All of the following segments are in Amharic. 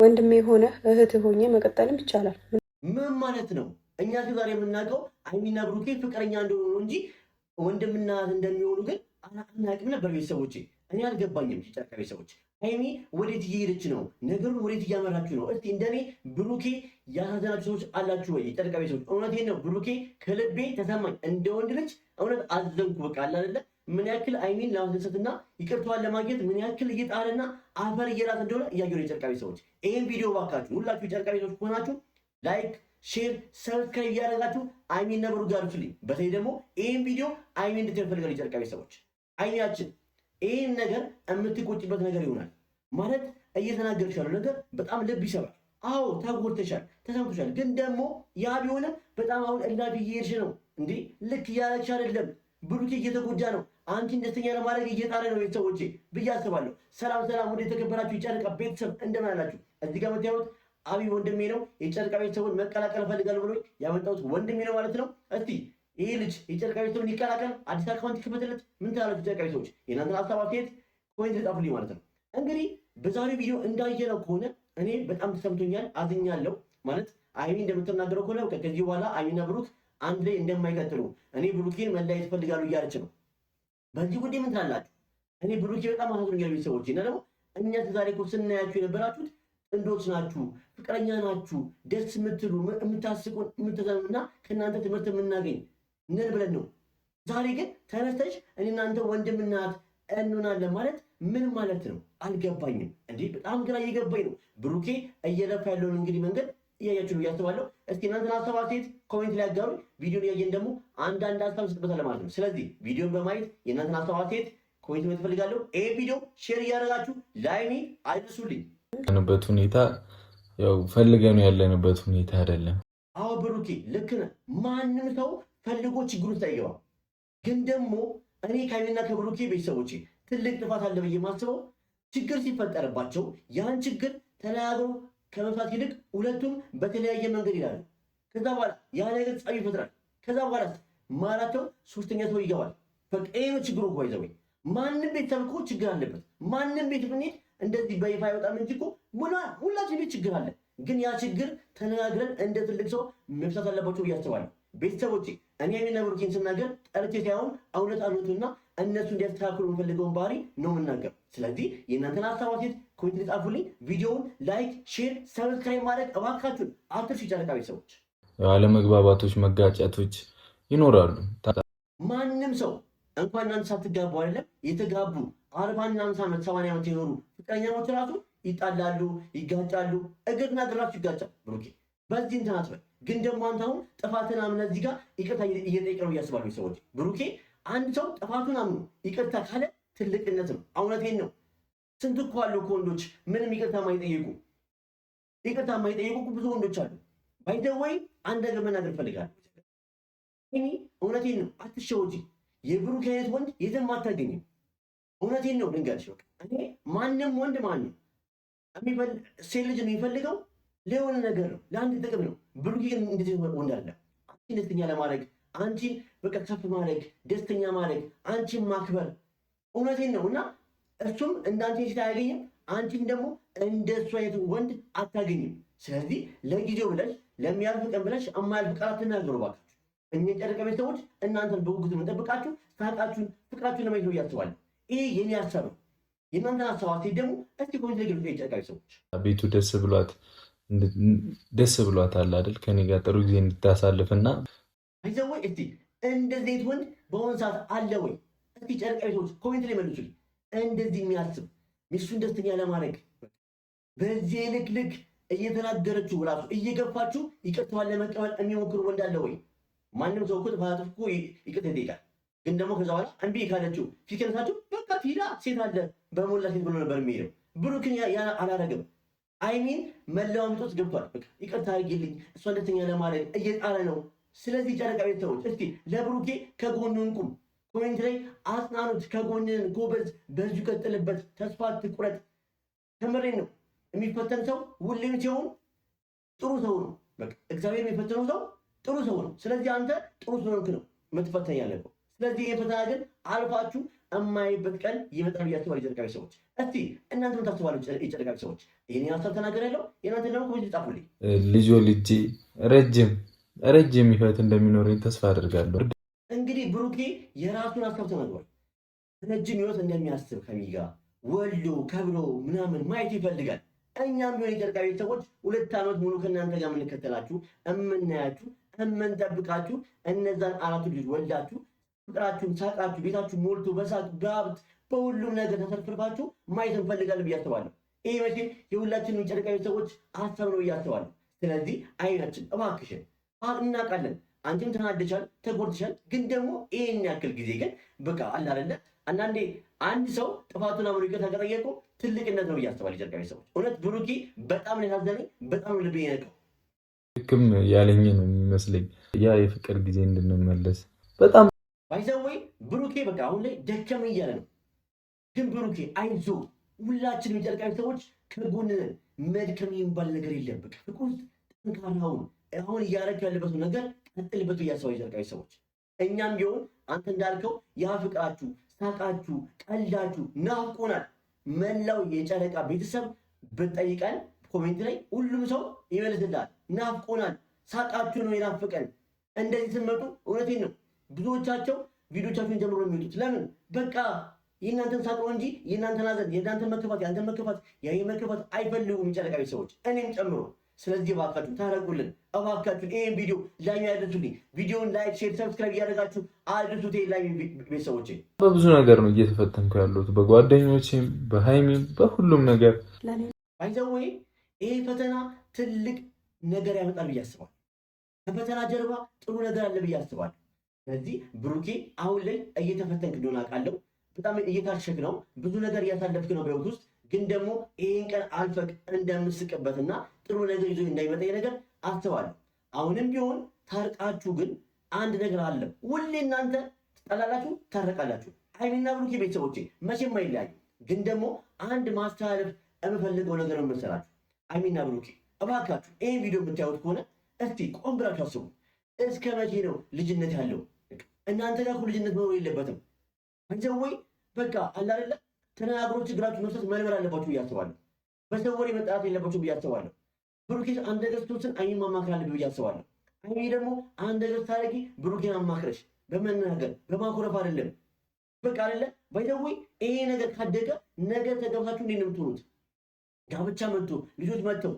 ወንድሜ ሆነ እህት ሆኜ መቀጠልም ይቻላል። ምን ማለት ነው? እኛ ዛሬ የምናውቀው ሀይሚና ብሩኬ ፍቅረኛ እንደሆኑ እንጂ ወንድምና እንደሚሆኑ ግን አናውቅም ነበር። ቤተሰቦቼ እኔ አልገባኝም። ጨርቃ ቤተሰቦች ሀይሚ ወዴት እየሄደች ነው? ነገሩን ወዴት እያመራችሁ ነው? እስቲ እንደኔ ብሩኬ ያሳዘናችሁ ሰዎች አላችሁ ወይ? ጨርቃ ቤተሰቦች እውነቴን ነው። ብሩኬ ከልቤ ተሰማኝ። እንደ ወንድ ልጅ እውነት አዘንኩ። በቃ አለ አይደለ ምን ያክል ሀይሚን ለማስደሰትና ይቅርታዋን ለማግኘት ምን ያክል እየጣረና አፈር እየራስ እንደሆነ እያየሁ ነው። ጨርቃ ቤተሰቦች ይህን ቪዲዮ ባካችሁ ሁላችሁ ጨርቃ ቤተሰቦች ከሆናችሁ ላይክ ሼር ሰብስክራይብ እያደረጋችሁ አይሚን ነብሩ ጋር ልኝ። በተለይ ደግሞ ይህን ቪዲዮ አይሚን እንድትፈልጋሉ የጨርቃ ቤተሰቦች አይሚያችን ይህን ነገር የምትቆጭበት ነገር ይሆናል ማለት እየተናገርሽ ያለው ነገር በጣም ልብ ይሰባል። አዎ ተጎድተሻል፣ ተሰምቶሻል። ግን ደግሞ ያ ቢሆንም በጣም አሁን እላፊ እየሄድሽ ነው እንዴ። ልክ እያለች አይደለም። ብሩኬ እየተጎዳ ነው። አንቺን ደስተኛ ለማድረግ እየጣረ ነው ቤተሰቦቼ ብዬ አስባለሁ። ሰላም ሰላም፣ ወደ የተከበራችሁ የጨርቃ ቤተሰብ እንደምን አላችሁ? እዚህ ጋር የምታዩት አብይ ወንድሜ ነው። የጨርቃ ቤተሰቡን መቀላቀል ፈልጋለሁ ብሎ ያመጣሁት ወንድሜ ነው ማለት ነው። እስቲ ይሄ ልጅ የጨርቃ ቤተሰቡን ይቀላቀል፣ አዲስ አካውንት ይከፈትለት። ምን ትላላችሁ ጨርቃ ቤተሰቦች? የእናንተን ሀሳብ አስተያየት ኮሜንት ጻፉልኝ ማለት ነው። እንግዲህ በዛሬው ቪዲዮ እንዳየነው ከሆነ እኔ በጣም ተሰምቶኛል፣ አዝኛለሁ። ማለት አይሚ እንደምትናገረው ከሆነ ከዚህ በኋላ አይሚና ብሩክ አንድ ላይ እንደማይቀጥሉ እኔ ብሩኬን መለያየት ፈልጋሉ እያለች ነው። በዚህ ጉዳይ ምን ትላላችሁ? እኔ ብሩኬ በጣም አሳዝኖኛል ቤተሰቦች። እና ደግሞ እኛ ዛሬ እኮ ስናያችሁ የነበራችሁት ጥንዶች ናችሁ፣ ፍቅረኛ ናችሁ፣ ደስ የምትሉ የምታስቁን የምትዘኑና ከእናንተ ትምህርት የምናገኝ ነን ብለን ነው። ዛሬ ግን ተነስተሽ እኔ እናንተ ወንድምናት እንሆናለን ማለት ምን ማለት ነው? አልገባኝም። እንዴ በጣም ግራ እየገባኝ ነው። ብሩኬ እየለፋ ያለውን እንግዲህ መንገድ እያያችሁ ነው እያስባለሁ። እስኪ እናንተን ሀሳብ አስተያየት ኮሜንት ላይ አጋሩ። ቪዲዮን እያየን ደግሞ አንዳንድ ሀሳብ እንሰጥበታለን ማለት ነው። ስለዚህ ቪዲዮን በማየት የእናንተን ሀሳብ አስተያየት ኮሜንት ላይ ትፈልጋለሁ። ይሄ ቪዲዮ ሼር እያደረጋችሁ ላይሚ አይደርሱልኝ። ያለንበት ሁኔታ ያው ፈልገን ያለንበት ሁኔታ አይደለም። አዎ ብሩኬ ልክ ነህ። ማንም ሰው ፈልጎ ችግር ውስጥ አይገባም። ግን ደግሞ እኔ ከሀይሚና ከብሩኬ ቤተሰቦቼ ትልቅ ጥፋት አለ ብዬ የማስበው ችግር ሲፈጠርባቸው ያን ችግር ተናግሮ ከመፍታት ይልቅ ሁለቱም በተለያየ መንገድ ይላሉ። ከዛ በኋላ ያ ነገር ጸብ ይፈጥራል። ከዛ በኋላ ማራቸው ሶስተኛ ሰው ይገባል። በቃ ይሄ ነው ችግሩ እኮ ይዘው ማንም ቤተሰብ እኮ ችግር አለበት። ማንም ቤት ብንሄድ እንደዚህ በይፋ አይወጣም እንጂ እኮ ሁላችን ቤት ችግር አለ። ግን ያ ችግር ተነጋግረን እንደ ትልቅ ሰው መፍታት አለባቸው ብዬ አስባለሁ። ቤተሰቦቼ እኔ ሀይሚና ብሩኬን ስናገር ጠርቼ ሳይሆን እውነት አሉትና እነሱ እንዲያስተካክሉ የምፈልገውን ባህሪ ነው የምናገር። ስለዚህ የእናንተን ሀሳብ አስተያየት ኮሜንት ጻፉልኝ። ቪዲዮውን ላይክ፣ ሼር፣ ሰብስክራይብ ማድረግ እባካችሁን አትርሱ። ጨረቃ ቤተሰቦች አለመግባባቶች፣ መጋጨቶች ይኖራሉ። ማንም ሰው እንኳን እናንተ ሳትጋቡ አይደለም የተጋቡ 40 እና 50 ዓመት 80 ዓመት የኖሩ ፍቅረኛሞች ራሱ ይጣላሉ፣ ይጋጫሉ። እግርና እግራችሁ ይጋጫል። ብሩኬ በዚህ እንትን አትበል። ግን ደግሞ አንተ አሁን ጥፋትን አምነህ እዚህ ጋር ይቅርታ እየጠየቀ ነው እያስባሉ ሰዎች። ብሩኬ አንድ ሰው ጥፋቱን አምኖ ይቅርታ ካለ ትልቅነት ነው። እውነቴን ነው። ስንት እኮ አሉ እኮ ወንዶች ምንም ይቅርታ የማይጠየቁ ብዙ ወንዶች አሉ። ባይደወይ አንድ ነገር መናገር እፈልጋለሁ። እውነቴን ነው። አትሸወጂ። የብሩኬ አይነት ወንድ የትም አታገኝም። እውነቴን ነው ልንገርሽ። በቃ እኔ ማንም ወንድ ሴት ልጅ ነው የሚፈልገው ለሆነ ነገር ነው፣ ለአንድ ጥቅም ነው። ብሩኬ ግን እንደዚህ ወንድ አለ። አንቺን ደስተኛ ለማድረግ አንቺን በቃ ከፍ ማድረግ፣ ደስተኛ ማድረግ፣ አንቺን ማክበር። እውነቴን ነው። እና እሱም እንዳንቺ ሴት አያገኝም፣ አንቺን ደግሞ እንደሱ አይነት ወንድ አታገኝም። ስለዚህ ለጊዜው ብለሽ ለሚያልፍ ቀን ብለሽ የማያልፍ ቃላት ትናገሩ ባካችሁ። እኛ ጨረቃ ቤተሰቦች እናንተን በጉጉት የምንጠብቃችሁ ሳቃችሁን፣ ፍቅራችሁን ለማየት ነው እያስባለሁ። ይሄ የኔ ሀሳብ ነው። የእናንተን ሀሳብ አስተያየት ደግሞ እስቲ ኮሜንት ላይ ግለጹ። የጨረቃ ቤተሰቦች ቤቱ ደስ ብሏታል አይደል? ከኔ ጋር ጥሩ ጊዜ እንድታሳልፍና አይዘው ወይ እስቲ እንደዚህ አይነት ወንድ በአሁኑ ሰዓት አለ ወይ? እስቲ ጨረቃ ቤተሰቦች ኮሜንት ላይ መልሱልኝ። እንደዚህ የሚያስብ ሚስቱን ደስተኛ ለማድረግ በዚህ ልክ እየተናገረችው ራሱ እየገፋችሁ ይቅርታዋን ለመቀበል የሚሞክሩ ወንድ አለ ወይ? ማንም ሰው እኮ ጥፋት እኮ ይቅርታ ይጠይቃል። ግን ደግሞ ከዛ በኋላ እምቢ ካለችው ፊት ከነሳችሁ በቃ ፊዳ ሴት አለ በሞላ ሴት ብሎ ነበር የሚሄደው። ብሩክን አላረገም። አይሚን መለዋወጥ ምጦት ገብቷል። በቃ ይቅርታ አድርጊልኝ እሷን ደስተኛ ለማድረግ እየጣረ ነው። ስለዚህ ጨረቃ ቤተሰቦች እስቲ ለብሩኬ ከጎኑ እንቁም። ኮሜንት ላይ አጽናኑት። ከጎንን ጎበዝ፣ በዚሁ ቀጥልበት፣ ተስፋ አትቁረጥ። ተምሬን ነው። የሚፈተን ሰው ሁሌም ሲሆን ጥሩ ሰው ነው። በቃ እግዚአብሔር የሚፈተነው ሰው ጥሩ ሰው ነው። ስለዚህ አንተ ጥሩ ስለሆንክ ነው የምትፈተን ያለብህ። ስለዚህ የፈተና ግን አልፋችሁ የማይበት ቀን ይመጣል ብዬ አስባለሁ። የጨረቃ ቤተሰቦች እስቲ እናንተ ምን ታስባላችሁ? የጨረቃ ቤተሰቦች ይህን ሀሳብ ተናገራለሁ። የእናንተ ደግሞ ኮሜንት ጻፉልኝ። ልጄ ረጅም ህይወት እንደሚኖረኝ ተስፋ አድርጋለሁ። እንግዲህ ብሩኬ የራሱን ሀሳብ ተናግሯል። ረጅም ህይወት እንደሚያስብ ከሚጋ ወልዶ ከብሮ ምናምን ማየት ይፈልጋል። እኛም ቢሆን የጨረቃ ቤተሰቦች 2 ዓመት ሙሉ ከእናንተ ጋር የምንከተላችሁ የምናያችሁ የምንጠብቃችሁ እነዛን 4 ልጆች ወልዳችሁ ፍቅራችሁን ሳቃችሁ ቤታችሁ ሞልቶ በሳቅ በሀብት በሁሉም ነገር ተሰርፍርፋችሁ ማየት እንፈልጋለን ብዬ አስባለሁ። ይህ መቼም የሁላችንም የጨረቃ ቤተሰቦች ሀሳብ ነው ብዬ አስባለሁ። ስለዚህ አይናችን እባክሽን እናውቃለን፣ አንቺም ተናደሻል፣ ተጎድተሻል። ግን ደግሞ ይህን ያክል ጊዜ ግን በቃ አለ አይደለ አንዳንዴ አንድ ሰው ጥፋቱን አምኖ ይቅርታ ከጠየቁ ትልቅነት ነው ብዬ አስባለሁ። የጨረቃ ቤተሰቦች እውነት ብሩኬ በጣም ነው ያሳዘነኝ፣ በጣም ነው ልቤ የነካው። ልክም ያለኝ ነው የሚመስለኝ ያ የፍቅር ጊዜ እንድንመለስ በጣም ባይዘወይ ብሩኬ በቃ አሁን ላይ ደከመኝ እያለ ነው። ግን ብሩኬ አይዞ፣ ሁላችንም የጨረቃ ቤተሰቦች ከጎን ነን። መድከም የሚባል ነገር የለም። በቃ ፍቅር ውስጥ ጠንካራ ሁን። አሁን እያደረግ ያለበት ነገር ቀጥልበት ብዬ አስባለሁ። የጨረቃ ቤተሰቦች እኛም ቢሆን አንተ እንዳልከው ያ ፍቅራችሁ፣ ሳቃችሁ፣ ቀልዳችሁ ናፍቆናል። መላው የጨረቃ ቤተሰብ ብትጠይቀን ኮሜንት ላይ ሁሉም ሰው ይመልስልሃል። ናፍቆናል፣ ሳቃችሁ ነው የናፍቀን። እንደዚህ ስትመጡ እውነቴን ነው ብዙዎቻቸው ቪዲዮቻችሁን ጀምሮ የሚወጡት ለምን በቃ የእናንተን ሳቅ ነው እንጂ የእናንተን ሀዘን፣ የእናንተን መከፋት፣ የአንተን መከፋት፣ ያ መከፋት አይፈልጉም የጨረቃ ቤተሰቦች እኔም ጨምሮ። ስለዚህ እባካችሁን ታረቁልን፣ እባካችሁን ይህን ቪዲዮ ላይ ያደርሱልኝ። ቪዲዮን ላይክ፣ ሼር፣ ሰብስክራይብ እያደረጋችሁ አድርሱት። ላይ ቤተሰቦች በብዙ ነገር ነው እየተፈተንኩ ያለሁት በጓደኞቼም በሃይሚም በሁሉም ነገር ባይዘወይ ይሄ ፈተና ትልቅ ነገር ያመጣል ብዬ አስባለሁ። ከፈተና ጀርባ ጥሩ ነገር አለ ብዬ አስባለሁ። ስለዚህ ብሩኬ አሁን ላይ እየተፈተንክ እንደሆነ አውቃለሁ። በጣም እየታሸክ ነው፣ ብዙ ነገር እያሳለፍክ ነው በህይወት ውስጥ። ግን ደግሞ ይህን ቀን አልፈቅ እንደምስቅበትና ጥሩ ነገር ይዞ እንዳይመጣ ነገር አስባለሁ። አሁንም ቢሆን ታርቃችሁ ግን አንድ ነገር አለ። ሁሌ እናንተ ትጠላላችሁ፣ ታረቃላችሁ። ሃይሚና ብሩኬ ቤተሰቦቼ መቼም አይለያዩ። ግን ደግሞ አንድ ማስተላለፍ የምፈልገው ነገር ነው መሰላችሁ። ሃይሚና ብሩኬ እባካችሁ ይህን ቪዲዮ የምታዩት ከሆነ እስቲ ቆም ብላችሁ አስቡ። እስከ መቼ ነው ልጅነት ያለው? እናንተ ጋር ልጅነት መኖር የለበትም። አንጀወይ በቃ አለ አይደለ ተናግሮ ችግራችሁ መፍታት መልመድ አለባችሁ ብዬ አስባለሁ። በሰው ወሬ መጣላት የለባችሁ ብዬ አስባለሁ። ብሩኬ አንድ ነገር ስትወስን አይን ማማከር አለብህ ብዬ አስባለሁ። አይኔ ደግሞ አንድ ነገር ስታደርጊ ብሩኬን አማክረሽ በመናገር በማኮረፍ አይደለም። በቃ አይደለ ባይዘወይ ይሄ ነገር ካደገ ነገ ተገብታችሁ እንዴት ነው የምትሆኑት? ጋብቻ መጥቶ ልጆች መጥተው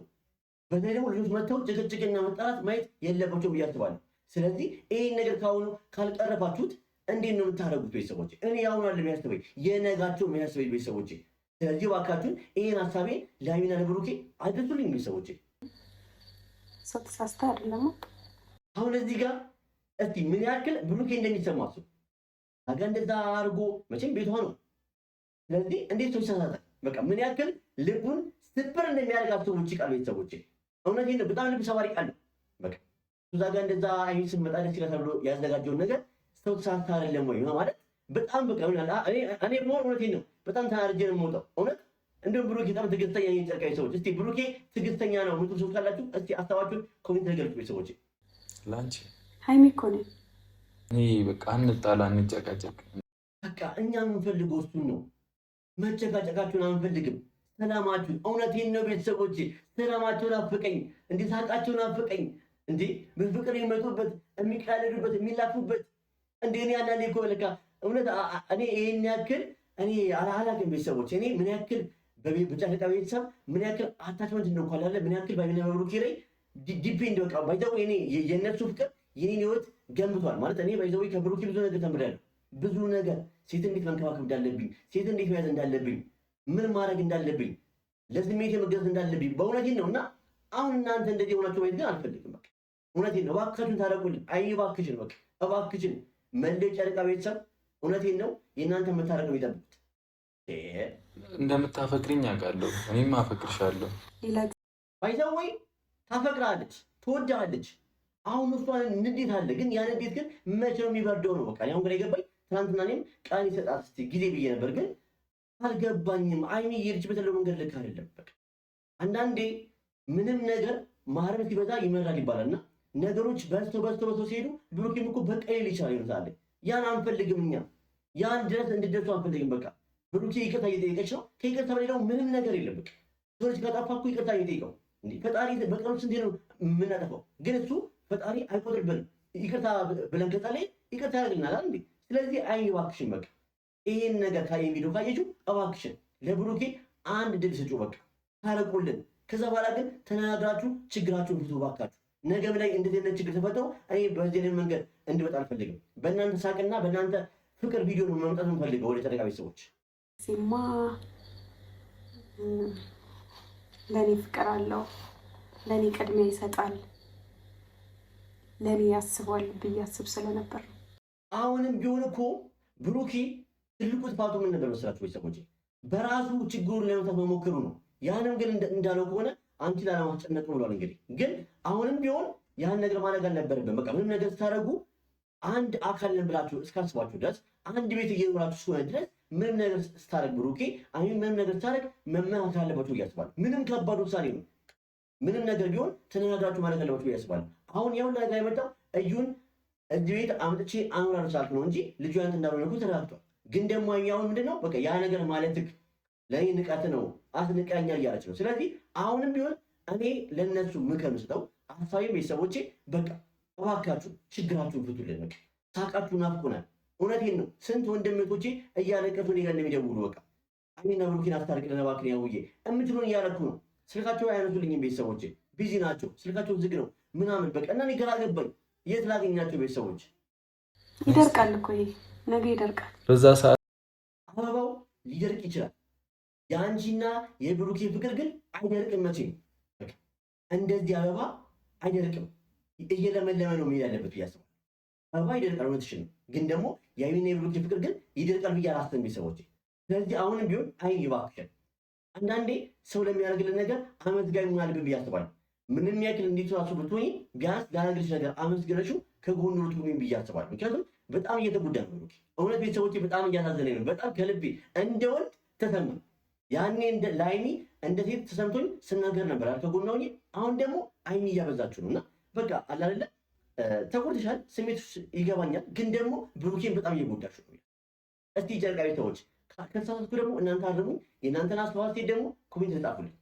በተለይ ደግሞ ልጆች መጥተው ጭቅጭቅና መጣላት ማየት የለባቸው ብዬ አስባለሁ። ስለዚህ ይህን ነገር ካሁኑ ካልቀረፋችሁት እንዴት ነው የምታደርጉት ቤተሰቦች? እኔ ያሁኑ አለ የሚያስበኝ የነጋቸው የሚያስበኝ ቤተሰቦች። ስለዚህ እባካችሁን ይህን ሀሳቤ ለሃይሚና ለብሩኬ አድርሱልኝ ቤተሰቦች። ሰው ተሳስተ አይደለም አሁን እዚህ ጋር እስቲ ምን ያክል ብሩኬ እንደሚሰማው አጋ እንደዛ አድርጎ መቼም ቤቷ ነው። ስለዚህ እንዴት ሰው ይሳሳታል? በቃ ምን ያክል ልቡን ስብር እንደሚያደርጋቸው ውጭ ቃል ቤተሰቦች እውነቴን ነው። በጣም ልብ ሰባሪ ቃል ነው። በቃ እዛ ጋር እንደዛ አይን ስመጣ ደስ ይላል ብሎ ያዘጋጀውን ነገር ሰው ተሳስተ አይደለም ወይ ማለት በጣም በቃ እኔ ሞር እውነቴን ነው በጣም ተናድጄ ነው የምወጣው እውነት። እንደውም ብሩኬ በጣም ትዕግስተኛ የጨረቃ ቤተሰቦች እስቲ ብሩኬ ትዕግስተኛ ነው ምትሉ ሰው ካላችሁ እስቲ ሀሳባችሁን ኮሜንት ላይ ገልጹ ቤተሰቦች። ላንቺ ሃይሚ እኮ ነኝ እኔ በቃ እንጣላ እንጨቃጨቅ። በቃ እኛ የምንፈልገው እሱን ነው። መጨቃጨቃችሁን አንፈልግም፣ ሰላማችሁን። እውነቴን ነው ቤተሰቦች፣ ሰላማችሁን ናፍቀኝ፣ እንዲህ ሳቃችሁ ናፍቀኝ። እንዴ በፍቅር የሚመጡበት የሚቃለዱበት የሚላፉበት እንዴ እኔ አንዳንዴ እኮ በቃ እውነት እኔ ይሄን ያክል እኔ አላላቅም ቤተሰቦች። እኔ ምን ያክል በጨረቃ ቤተሰብ ምን ያክል አታችመንት ነው እንኳን አለ ምን ያክል ባይና በብሩኬ ላይ ዲፔንድ በቃ ባይዘው እኔ የነሱ ፍቅር የኔን ህይወት ገንብቷል ማለት እኔ ባይዘው ከብሩኬ ብዙ ነገር ተምሬያለሁ። ብዙ ነገር ሴት እንዴት መንከባከብ እንዳለብኝ፣ ሴት እንዴት መያዝ እንዳለብኝ፣ ምን ማድረግ እንዳለብኝ፣ ለስሜት መገዛት እንዳለብኝ በእውነቴን ነው። እና አሁን እናንተ እንደዚህ ሆናችሁ ማየት ግን አልፈልግም። በቃ እውነቴን ነው። እባካችሁን ታረቁልኝ። አይ እባክሽን፣ በቃ እባክሽን መለይ ጨረቃ ቤተሰብ እውነቴን ነው። የእናንተ መታረቅ ነው የሚጠብቁት። እንደምታፈቅሪኝ አውቃለሁ፣ እኔም አፈቅርሻለሁ። ባይዘው ወይ ታፈቅራለች፣ ትወዳለች። አሁን እሷን ንዴት አለ፣ ግን ያ ንዴት ግን መቼ ነው የሚበርደው ነው። በቃ አሁን ግን የገባኝ ትናንትና እኔም ቃል ይሰጣት እስኪ ጊዜ ብዬ ነበር፣ ግን አልገባኝም። አይኔ እየሄድችበት ያለው መንገድ ልክ አይደለም። በቃ አንዳንዴ ምንም ነገር ማረም ሲበዛ ይመራል ይባላልና ነገሮች በዝቶ ሲሄዱ ብሩኬም እኮ በቃ ሊል ይችላል ይመስላል። ያን አንፈልግም እኛ ያን ድረስ እንድደርሱ አንፈልግም። በቃ ብሩኬ ይቅርታ እየጠየቀች ነው። ከይቅርታ በላይ ደግሞ ምንም ነገር የለም። በቃ ሰዎች ካጠፋ እኮ ይቅርታ እየጠየቀው እንዴ ፈጣሪ በቀኑ ስንቴ ነው የምናጠፋው? ግን እሱ ፈጣሪ አይቆጥርብንም። ይቅርታ ብለን ከጸለይን ይቅርታ ያደርግልናል እንዴ። ስለዚህ እባክሽን በቃ ይሄን ነገር ካየን ቪዲዮ ካየችው እባክሽን ለብሩኬ አንድ ድል ስጩ። በቃ ታረቁልን። ከዛ በኋላ ግን ተነጋግራችሁ ችግራችሁን ፍቱ ባካችሁ። ነገም ላይ እንደዚህ አይነት ችግር ተፈጠው እኔ በዚህ አይነት መንገድ እንድመጣ አልፈልግም። በእናንተ ሳቅና በእናንተ ፍቅር ቪዲዮ ነው መምጣት የምፈልገው ወደ ጨረቃ ቤተሰቦች። ሲማ ለእኔ ፍቅር አለው፣ ለእኔ ቅድሚያ ይሰጣል፣ ለእኔ ያስባል ብዬ አስብ ስለነበር አሁንም ቢሆን እኮ ብሩኬ ትልቁ ጥፋቱ ምን ነበር መሰላችሁ ቤተሰቦች? በራሱ ችግሩን ለመፍታት መሞከሩ ነው። ያንም ግን እንዳለው ከሆነ አንቺ ላለማስጨነቅ ብሏል። እንግዲህ ግን አሁንም ቢሆን ያን ነገር ማድረግ አልነበረብን። በቃ ምንም ነገር ስታደርጉ አንድ አካል ነን ብላችሁ እስካስባችሁ ድረስ አንድ ቤት እየኖራችሁ እስከሆነ ድረስ ምንም ነገር ስታደርግ ብሩኬ ምንም ነገር ስታደርግ መመካከል አለባችሁ ብዬ አስባለሁ። ምንም ከባድ ውሳኔ ነው። ምንም ነገር ቢሆን ተነጋግራችሁ ማለት አለባችሁ ብዬ አስባለሁ። አሁን ያው ነገር የመጣው እዩን እዚህ ቤት አምጥቼ አኖራለሁ ስላልክ ነው እንጂ ልጁ ያንተ እንዳልሆነ እኮ ተረጋግጧል። ግን ደግሞ ያው ምንድነው በቃ ያ ነገር ማለትክ ለእኔ ንቀት ነው፣ አስንቀኛ እያለች ነው። ስለዚህ አሁንም ቢሆን እኔ ለእነሱ ምክር ምስጠው ሀሳቢ ቤተሰቦቼ በቃ እባካችሁ ችግራችሁን ፍቱልን። በቃ ሳቃችሁ ናፍቆናል። እውነቴን ነው። ስንት ወንድምቶቼ እያለቀሱ እኔ ጋር እንደሚደውሉ በቃ እኔና ብሩኬን አስታርቅልን እባክህን ያውዬ የምትሉን እያለኩ ነው። ስልካቸው አያነሱልኝም ቤተሰቦቼ፣ ቢዚ ናቸው፣ ስልካቸው ዝግ ነው ምናምን በቃ እና እኔ ግራ ገባኝ። የት ላገኛቸው ቤተሰቦች? ይደርቃል እኮ ይሄ ነገ ይደርቃል። በዛ ሰዓት አበባው ሊደርቅ ይችላል። የአንቺና የብሩኬ ፍቅር ግን አይደርቅም መቼም። እንደዚህ አበባ አይደርቅም፣ እየለመለመ ነው መሄድ ያለበት ብዬ አስባለሁ። አበባ ይደርቃል፣ እውነትሽን ነው። ግን ደግሞ የአይኔና የብሩኬ ፍቅር ግን ይደርቃል ብዬ አላስብም ቤተሰቦቼ። ስለዚህ አሁንም ቢሆን ይባክሽን አንዳንዴ ሰው ለሚያደርግልን ነገር አመስጋኝ መሆን አለብን ብዬ አስባለሁ። ምንም ያክል እንዴት ራሱ ብትሆኝ ቢያንስ ላደረግልሽ ነገር አመስግነሽው ከጎኑ ልትሆኚ ብዬ አስባለሁ። ምክንያቱም በጣም እየተጎዳ ነው ብሩኬ። እውነት ቤተሰቦቼ በጣም እያሳዘነኝ ነው። በጣም ከልቤ እንደ ወንድ ተሰማኝ። ያኔ ለአይኒ እንደ ሴት ተሰምቶኝ ስናገር ነበር ከጎኗ ሆኜ። አሁን ደግሞ አይኒ እያበዛችሁ ነው እና በቃ አለ አይደለ ተጎድተሻል፣ ስሜት ይገባኛል። ግን ደግሞ ብሩኬን በጣም እየጎዳችሁ ነው። እስቲ ጨረቃ ቤተሰቦች ከተሳሳትኩ ደግሞ እናንተ አርሙ። የእናንተን አስተዋጽኦ ደግሞ ኮሜንት ተጻፉልኝ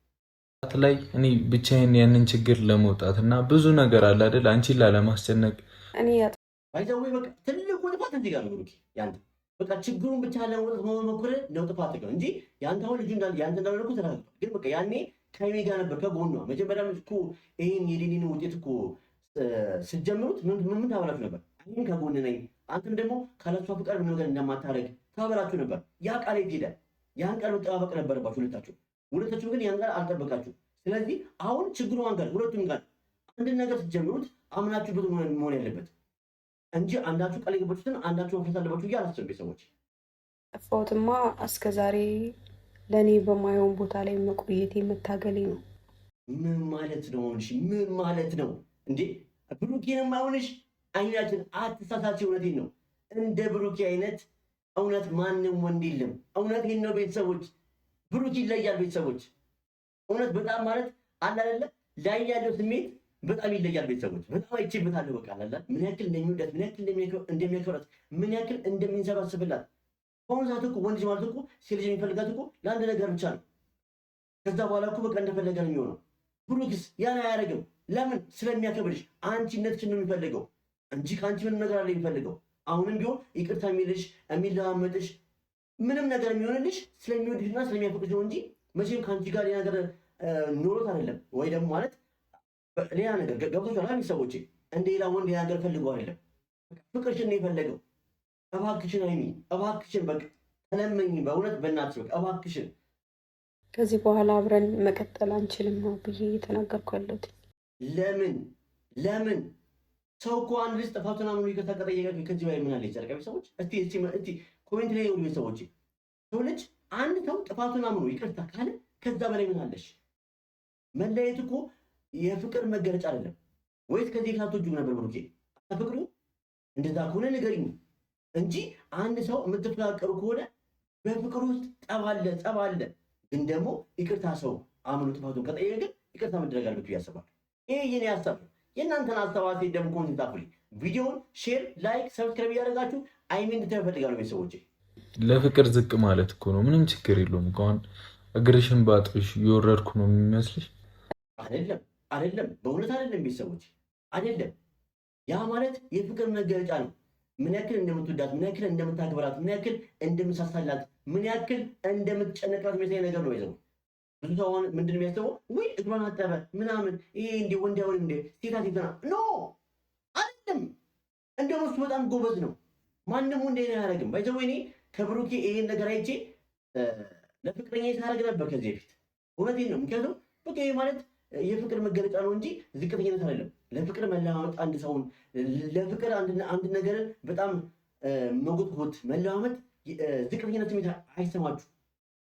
ላይ እኔ ብቻዬን ያንን ችግር ለመውጣት እና ብዙ ነገር አለ አይደል አንቺን ላለማስጨነቅ እኔ ባይዘው በቃ ትልቁ ጥፋት እዚህ ጋር ነው ብሩኬ። ያንተ በቃ ችግሩን ብቻ ለመውጣት መሞከር ነው ጥፋት ነው እንጂ ያንተ አሁን ልጁ እንዳለ ያንተ እንዳለ እኮ ተረጋግጧል። ግን በቃ ያኔ ከእኔ ጋር ነበር ከጎኗ። መጀመሪያም እኮ ይሄን የሌኒን ውጤት እኮ ስትጀምሩት ምን ታበላችሁ ነበር? እኔም ከጎን ነኝ፣ አንተም ደግሞ ካለሷ ፍቃድ ምን ነገር እንደማታረግ ታበላችሁ ነበር። ያ ቃል የት ሄደ? ያን ቃል መጠባበቅ ነበረባችሁ ሁለታችሁ ግን ያን ቃል አልጠበቃችሁ። ስለዚህ አሁን ችግሩ አንጋር ሁለቱም ጋር አንድን ነገር ስትጀምሩት አምናችሁበት መሆን ያለበት እንጂ አንዳችሁ ቃል የገባችሁትን አንዳችሁ መፍረስ አለባችሁ ብዬ አላስብም። ቤተሰቦች ጠፋሁትማ እስከ ዛሬ ለእኔ በማየውን ቦታ ላይ መቆየቴ መታገሌ ነው። ምን ማለት ነው? ምን ማለት ነው እንዴ? ብሩኬንም አሁንሽ አይናችን አትሳሳች። እውነቴን ነው። እንደ ብሩኬ አይነት እውነት ማንም ወንድ የለም። እውነቴን ነው ቤተሰቦች። ብሩክ ይለያል ቤተሰቦች። እውነት በጣም ማለት አለ አይደለ ላይ ያለው ስሜት በጣም ይለያል ቤተሰቦች። በጣም አይቼበታለሁ። በቃ አለ ምን ያክል እንደሚወዳት፣ ምን ያክል እንደሚያከብራት፣ ምን ያክል እንደሚንሰባሰብላት። በአሁኑ ሰዓት እኮ ወንድ ማለት እኮ ሴት ልጅ የሚፈልጋት እኮ ለአንድ ነገር ብቻ ነው። ከዛ በኋላ እኮ በቃ እንደፈለገ ነው የሚሆነው። ብሩክስ ያን አያደርግም። ለምን? ስለሚያከብርሽ አንቺነትሽን ነው የሚፈልገው እንጂ ከአንቺ ምንም ነገር አለ የሚፈልገው። አሁንም ቢሆን ይቅርታ የሚልሽ የሚለማመጥሽ ምንም ነገር የሚሆንልሽ ስለሚወድሽና ስለሚያፈቅርሽ ነው እንጂ መቼም ከአንቺ ጋር ሌላ ነገር ኖሮት አይደለም። ወይ ደግሞ ማለት ሌላ ነገር ገብቶሻል አይደል? ሰዎች እንደ ሌላ ወንድ ሌላ ነገር ፈልገው አይደለም። ፍቅርሽን ነው የፈለገው። እባክሽን አይሚ፣ እባክሽን በቃ ተለመኝ፣ በእውነት በእናትሽ በቃ እባክሽን። ከዚህ በኋላ አብረን መቀጠል አንችልም ነው ብዬ እየተናገርኩ ያለሁት። ለምን ሰው እኮ አንድ ልጅ ጥፋቱን አምኖ ይቅርታ ከጠየቀ ከዚህ በላይ ምን አለ? ጨረቃ ቤተሰቦች እስቲ ኮሜንት ላይ የውሉ ቤተሰቦች፣ ሰው ልጅ አንድ ሰው ጥፋቱን አምኖ ይቅርታ ካለ ከዛ በላይ ምን አለሽ? መለየት እኮ የፍቅር መገለጫ አይደለም። ወይስ ከዚህ ካቶጁ ነበር ብሩኬ አፍቅሩ? እንደዛ ከሆነ ንገሪኝ እንጂ አንድ ሰው የምትፈቃቀሩ ከሆነ በፍቅር ውስጥ ጠብ አለ። ግን ደግሞ ይቅርታ ሰው አምኖ ጥፋቱን ከጠየቀ ግን ይቅርታ መደረግ አለበት ብዬ አስባለሁ። ይሄ የኔ ሀሳብ ነው። የእናንተን አስተዋጽኦ ደግሞ ኮሜንት ጻፉልኝ። ቪዲዮውን ሼር፣ ላይክ፣ ሰብስክራይብ እያደረጋችሁ አይሚ እንድታዩ እፈልጋለሁ። ቤተሰቦቼ ለፍቅር ዝቅ ማለት እኮ ነው፣ ምንም ችግር የለውም። ከሆን እግርሽን ባጥሽ እየወረድኩ ነው የሚመስልሽ? አይደለም፣ በእውነት አይደለም ቤተሰቦች፣ አይደለም። ያ ማለት የፍቅር መገለጫ ነው። ምን ያክል እንደምትወዳት፣ ምን ያክል እንደምታክብራት፣ ምን ያክል እንደምትሳሳላት፣ ምን ያክል እንደምትጨነቅላት የሚያሳይ ነገር ነው። ይዘው ብዙ ሰው ምንድን የሚያስበው ወይ እግሯን አጠበ ምናምን፣ ይሄ እንዲ ወንድ አይሆን እንደ ሴታ ኖ አይደለም። እንደውም እሱ በጣም ጎበዝ ነው። ማንም ወንድ አያደርግም። ባይዘው እኔ ከብሩኬ ይሄን ነገር አይቼ ለፍቅረኛ ሳደርግ ነበር ከዚህ በፊት። እውነቴን ነው። ምክንያቱም በቃ ይሄ ማለት የፍቅር መገለጫ ነው እንጂ ዝቅተኝነት አይደለም። ለፍቅር መለማመጥ አንድ ሰውን ለፍቅር አንድ ነገርን በጣም መጎትጎት መለማመጥ ዝቅተኝነት ስሜት አይሰማችሁ።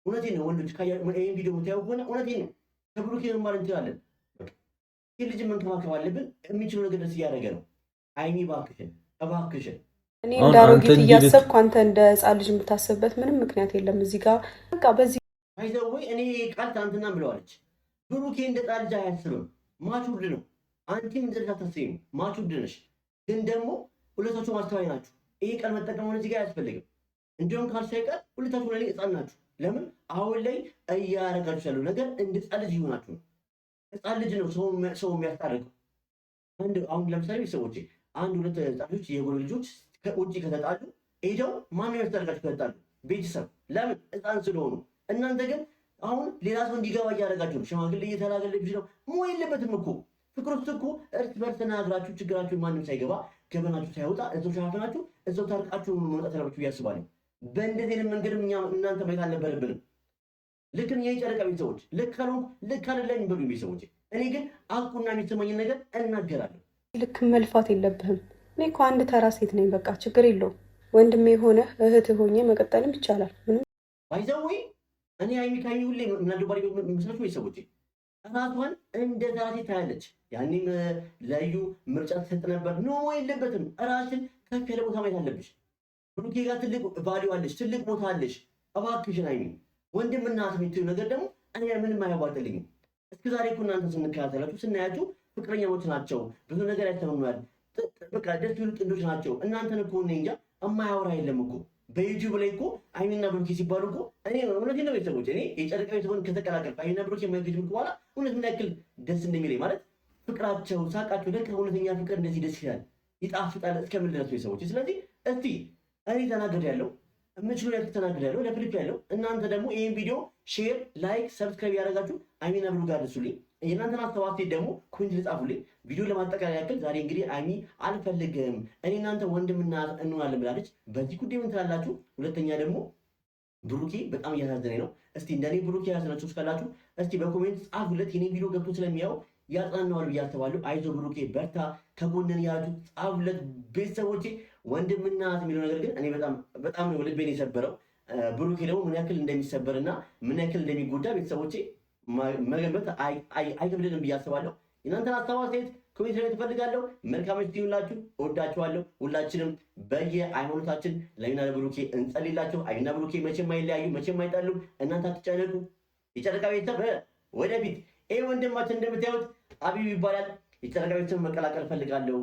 እውነቴን ነው። ወንዶች ይህን ቪዲዮ የምታየው ከሆነ እውነቴን ነው። ከብሩኬ መማር እንችላለን። ይህ ልጅ መንከባከብ አለብን። የሚችለው ነገር ደስ እያደረገ ነው። አይሚ እባክሽን እኔ እንደ አሮጊት እያሰብኩ አንተ እንደ ሕፃን ልጅ የምታስብበት ምንም ምክንያት የለም። እዚህ ጋር በቃ በዚህ አይዘወይ እኔ ቃል ትናንትና ብለዋለች። ብሩኬ እንደ ሕፃን ልጅ አያስብም። ማቹርድ ነው። አንቺም እንደ ልጅ አታስቢም። ማቹርድ ነሽ። ግን ደግሞ ሁለታችሁ ማስተዋይ ናችሁ። ይሄ ቃል መጠቀም ሆነ እዚህ ጋር አያስፈልግም። እንዲሁም ካልሽ አይቀር ሁለታችሁ ላይ ሕፃን ናችሁ። ለምን አሁን ላይ እያረጋችሁ ያለው ነገር እንደ ሕፃን ልጅ ይሆናችሁ ነው። ሕፃን ልጅ ነው ሰው የሚያስታርቀው። አሁን ለምሳሌ ቤተሰቦቼ አንድ ሁለት ሕፃኖች የጎረ ልጆች ከውጭ ከተጣሉ ሄደው ማነው ያስታርቃችሁ? ከተጣሉ ቤተሰብ። ለምን? ሕፃን ስለሆኑ። እናንተ ግን አሁን ሌላ ሰው እንዲገባ እያደረጋችሁ ነው። ሽማግሌ እየተላገለብሽ ነው። ሞ የለበትም እኮ ፍቅር ውስጥ እኮ እርስ በርስ ተናግራችሁ ችግራችሁን ማንም ሳይገባ ገበናችሁ ሳይወጣ እዛው ሸፋፍናችሁ እዛው ታርቃችሁ መውጣት አለባችሁ ብዬ አስባለሁ። በእንደዚህ አይነት መንገድም እናንተ ማየት አልነበረብንም። ልክ እኔ የጨረቃ ቤተሰቦች ልክ ካልሆንኩ ልክ አይደለም የሚበሉ ቤተሰቦች፣ እኔ ግን አቁና የሚሰማኝን ነገር እናገራለሁ። ልክ መልፋት የለብህም። እኔ እኮ አንድ ተራ ሴት ነኝ። በቃ ችግር የለውም። ወንድሜ የሆነ እህት ሆኜ መቀጠልም ይቻላል። ምንም ባይዘው እኔ አይሚ ካሚ ሁሌ ምናልባሪ መስላችሁ ቤተሰቦች ራሷን እንደ ተራ ሴት ታያለች። ያኔም ለዩ ምርጫ ተሰጥ ነበር። ኖ የለበትም። ራስን ከፍ ያለ ቦታ ማየት አለብሽ። ብሩኬ ጋር ትልቅ ቫሊዩ አለሽ፣ ትልቅ ቦታ አለሽ። እባክሽን አይሚ ወንድም እና እህት የምትይው ነገር ደግሞ እኔ ምንም አያዋጥልኝም። እስከ ዛሬ እኮ እናንተ ስንከታተላችሁ ስናያችሁ ፍቅረኛሞች ናቸው፣ ብዙ ነገር ያስተምሩናል፣ በቃ ደስ ይሉ ጥንዶች ናቸው። እናንተን እኮ እኔ እንጃ እማያወራ የለም እኮ በዩቲዩብ ላይ እኮ አይሚና ብሩኬ ሲባሉ እኮ እኔ እውነቴን ነው ቤተሰቦች፣ እኔ የጨረቃ ቤተሰቦን ከተቀላቀልኩ አይሚና ብሩኬ የማይገጅም በኋላ እውነት ምን ያክል ደስ እንደሚለኝ ማለት ፍቅራቸው፣ ሳቃቸው፣ ለካ እውነተኛ ፍቅር እንደዚህ ደስ ይላል፣ ይጣፍጣል እስከምን ድረስ ቤተሰቦች። ስለዚህ እስቲ እኔ ተናገር ያለው የምችሉ ያክል ተናገር ያለው ለፍልፍ ያለው እናንተ ደግሞ ይህን ቪዲዮ ሼር፣ ላይክ፣ ሰብስክራይብ ያደረጋችሁ አይሚና ብሩ ጋር ደሱልኝ። የእናንተን አስተዋጽኦ ደግሞ ኮሜንት ልጻፉልኝ። ቪዲዮ ለማጠቃለያ ያክል ዛሬ እንግዲህ አይሚ አልፈልግም እኔ እናንተ ወንድምና እንሆናለን ብላለች። በዚህ ጉዳይ ምን ትላላችሁ? ሁለተኛ ደግሞ ብሩኬ በጣም እያሳዘነኝ ነው። እስቲ እንደኔ ብሩኬ ያሳዝናችሁ ካላችሁ እስቲ በኮሜንት ጻፉለት። የኔ ቪዲዮ ገብቶ ስለሚያው ያጽናናዋል ብዬ አስባለሁ። አይዞ ብሩኬ በርታ፣ ከጎነን ያላችሁ ጻፉለት። ቤተሰቦቼ ወንድምና የሚለው ነገር ግን እኔ በጣም ነው ልቤን የሰበረው። ብሩኬ ደግሞ ምን ያክል እንደሚሰበርና ምን ያክል እንደሚጎዳ ቤተሰቦቼ መገንበት አይከብድንም ብዬ አስባለሁ። እናንተን አስተዋጽኦ ኮሜንት ላይ ትፈልጋለሁ። መልካም ምሽት ይሁንላችሁ። እወዳችኋለሁ። ሁላችንም በየሃይማኖታችን ለአይሚና ለብሩኬ እንጸልይላቸው። አይሚና ብሩኬ መቼም አይለያዩ፣ መቼም አይጣሉ። እናንተ አትጨነቁ። የጨረቃ ቤተሰብ ወደፊት። ይህ ወንድማችን እንደምታዩት አቢብ ይባላል። የጨረቃ ቤተሰብ መቀላቀል ፈልጋለሁ፣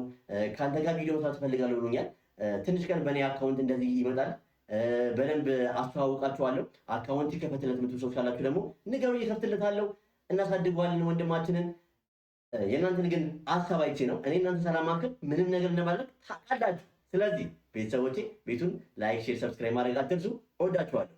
ከአንተ ጋር ቪዲዮ መስራት ፈልጋለሁ ብሎኛል። ትንሽ ቀን በእኔ አካውንት እንደዚህ ይመጣል። በደንብ አስተዋውቃችኋለሁ። አካውንት ይከፈትለት የምትሉ ሰዎች ካላችሁ ደግሞ ንገሩ፣ እየከፍትለታለሁ። እናሳድገዋለን ወንድማችንን። የእናንተን ግን ሀሳብ አይቼ ነው እኔ እናንተ ሰላም ማክር ምንም ነገር እንደማድረግ ታውቃላችሁ። ስለዚህ ቤተሰቦቼ ቤቱን ላይክ፣ ሼር፣ ሰብስክራይብ ማድረግ አትርሱ። እወዳችኋለሁ።